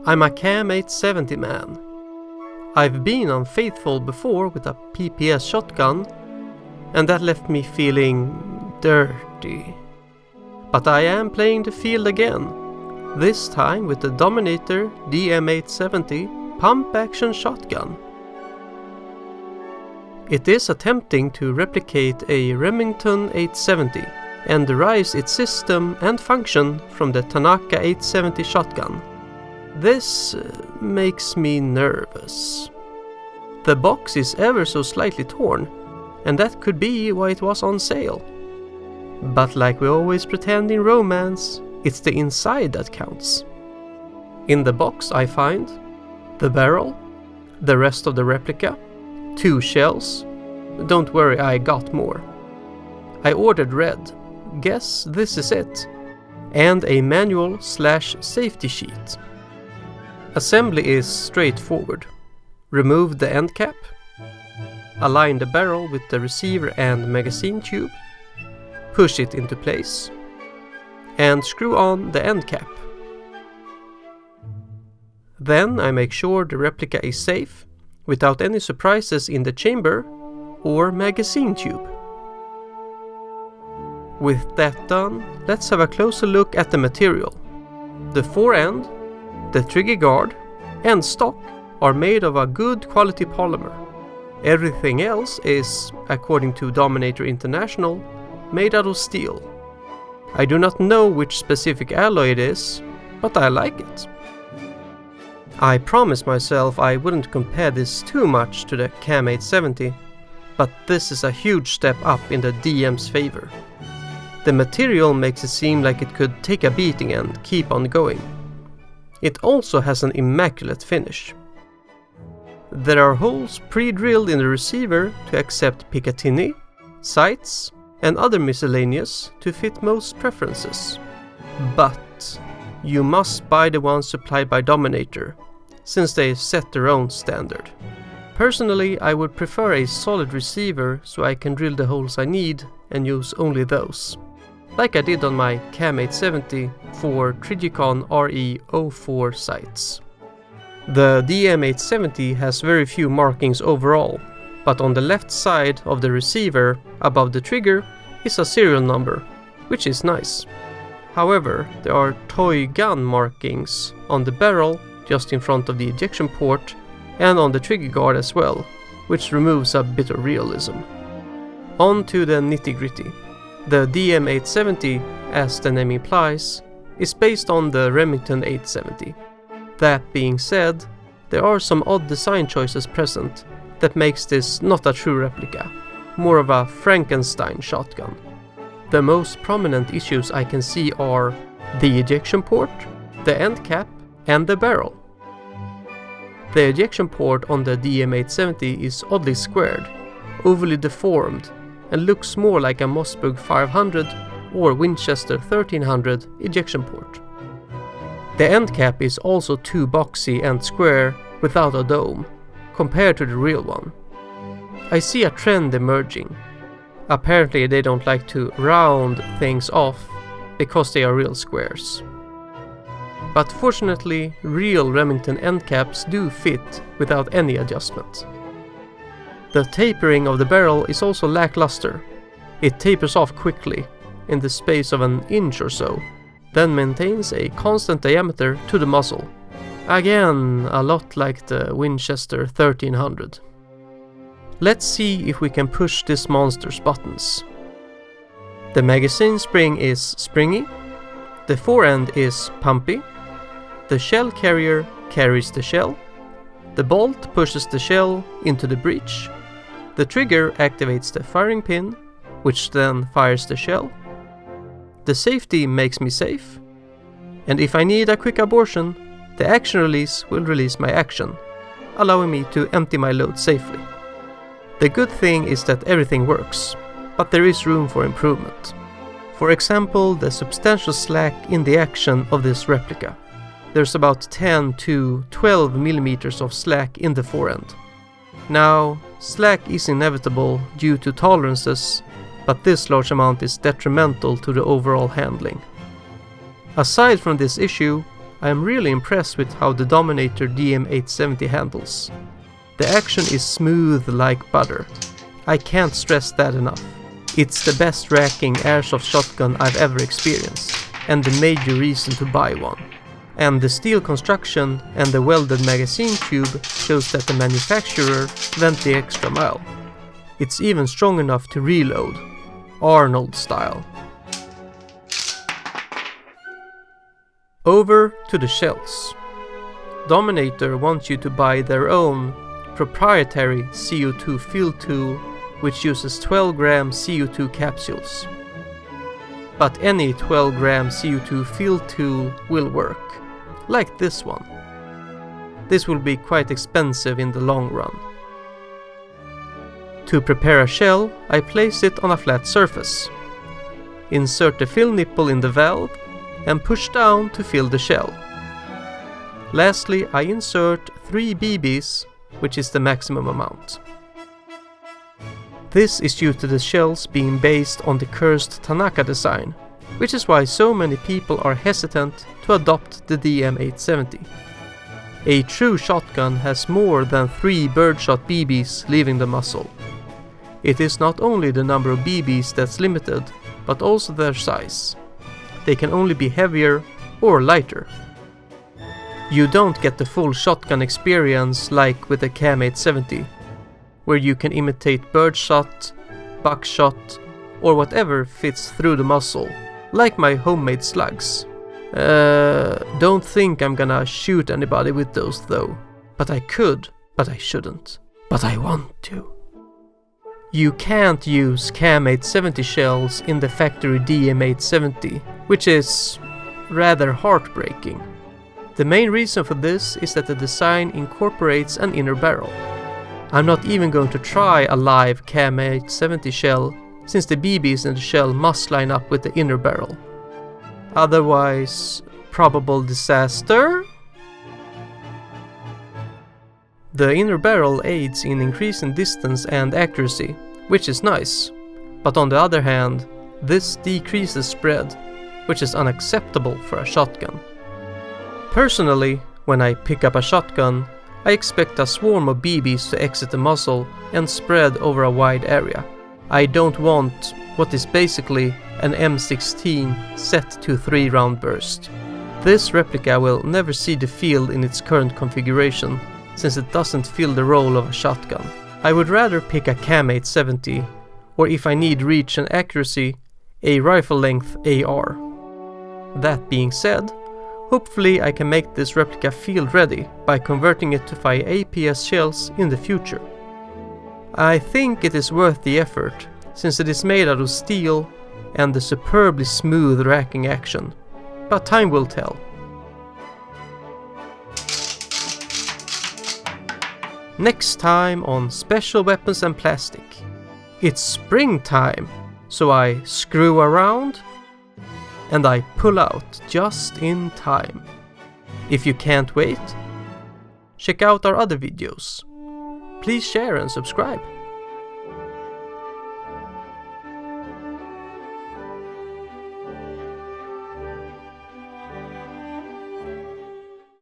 I'm a Cam 870 man. I've been unfaithful before with a PPS shotgun, and that left me feeling dirty. But I am playing the field again, this time with the Dominator DM870 pump-action shotgun. It is attempting to replicate a Remington 870 and derives its system and function from the Tanaka 870 shotgun. This makes me nervous. The box is ever so slightly torn, and that could be why it was on sale. But like we always pretend in romance, it's the inside that counts. In the box I find the barrel, the rest of the replica, 2 shells. Don't worry, I got more. I ordered red. Guess this is it. And a manual/safety sheet. Assembly is straightforward. Remove the end cap. Align the barrel with the receiver and magazine tube. Push it into place. And screw on the end cap. Then I make sure the replica is safe, without any surprises in the chamber or magazine tube. With that done, let's have a closer look at the material. The forend, the trigger guard, and stock are made of a good quality polymer. Everything else is, according to Dominator International, made out of steel. I do not know which specific alloy it is, but I like it. I promised myself I wouldn't compare this too much to the Cam 870, but this is a huge step up in the DM's favor. The material makes it seem like it could take a beating and keep on going. It also has an immaculate finish. There are holes pre-drilled in the receiver to accept Picatinny, sights, and other miscellaneous to fit most preferences. But you must buy the ones supplied by Dominator, since they set their own standard. Personally, I would prefer a solid receiver so I can drill the holes I need and use only those, like I did on my Cam 870 for Trijicon RE04 sights. The DM870 has very few markings overall, but on the left side of the receiver, above the trigger, is a serial number, which is nice. However, there are toy gun markings on the barrel just in front of the ejection port and on the trigger guard as well, which removes a bit of realism. On to the nitty-gritty. The DM870, as the name implies, is based on the Remington 870. That being said, there are some odd design choices present that makes this not a true replica, more of a Frankenstein shotgun. The most prominent issues I can see are the ejection port, the end cap, and the barrel. The ejection port on the DM870 is oddly squared, overly deformed, and looks more like a Mossberg 500 or Winchester 1300 ejection port. The end cap is also too boxy and square without a dome, compared to the real one. I see a trend emerging. Apparently they don't like to round things off because they are real squares. But fortunately, real Remington end caps do fit without any adjustment. The tapering of the barrel is also lackluster. It tapers off quickly, in the space of an inch or so, then maintains a constant diameter to the muzzle. Again, a lot like the Winchester 1300. Let's see if we can push this monster's buttons. The magazine spring is springy, the forend is pumpy, the shell carrier carries the shell, the bolt pushes the shell into the breech, the trigger activates the firing pin, which then fires the shell. The safety makes me safe, and if I need a quick abortion, the action release will release my action, allowing me to empty my load safely. The good thing is that everything works, but there is room for improvement. For example, the substantial slack in the action of this replica. There's about 10 to 12 millimeters of slack in the forend. Now, slack is inevitable due to tolerances, but this large amount is detrimental to the overall handling. Aside from this issue, I am really impressed with how the Dominator DM870 handles. The action is smooth like butter. I can't stress that enough. It's the best racking airsoft shotgun I've ever experienced, and the major reason to buy one. And the steel construction and the welded magazine tube shows that the manufacturer went the extra mile. It's even strong enough to reload, Arnold style. Over to the shells. Dominator wants you to buy their own proprietary CO2 fill tool, which uses 12 gram CO2 capsules. But any 12 gram CO2 fill tool will work, like this one. This will be quite expensive in the long run. To prepare a shell, I place it on a flat surface. Insert the fill nipple in the valve and push down to fill the shell. Lastly, I insert 3 BBs, which is the maximum amount. This is due to the shells being based on the cursed Tanaka design, which is why so many people are hesitant to adopt the DM870. A true shotgun has more than 3 birdshot BBs leaving the muzzle. It is not only the number of BBs that's limited, but also their size. They can only be heavier or lighter. You don't get the full shotgun experience like with the CAM870, where you can imitate birdshot, buckshot, or whatever fits through the muzzle, like my homemade slugs. Don't think I'm gonna shoot anybody with those though. But I could, but I shouldn't. But I want to. You can't use CAM870 shells in the factory DM870, which is rather heartbreaking. The main reason for this is that the design incorporates an inner barrel. I'm not even going to try a live CAM870 shell, since the BBs in the shell must line up with the inner barrel. Otherwise, probable disaster? The inner barrel aids in increasing distance and accuracy, which is nice. But on the other hand, this decreases spread, which is unacceptable for a shotgun. Personally, when I pick up a shotgun, I expect a swarm of BBs to exit the muzzle and spread over a wide area. I don't want what is basically an M16 set to 3-round burst. This replica will never see the field in its current configuration, since it doesn't fill the role of a shotgun. I would rather pick a CAM870, or if I need reach and accuracy, a rifle-length AR. That being said, hopefully I can make this replica field ready by converting it to fire APS shells in the future. I think it is worth the effort, since it is made out of steel and the superbly smooth racking action, but time will tell. Next time on Special Weapons and Plastic. It's springtime, so I screw around and I pull out just in time. If you can't wait, check out our other videos. Please share and subscribe.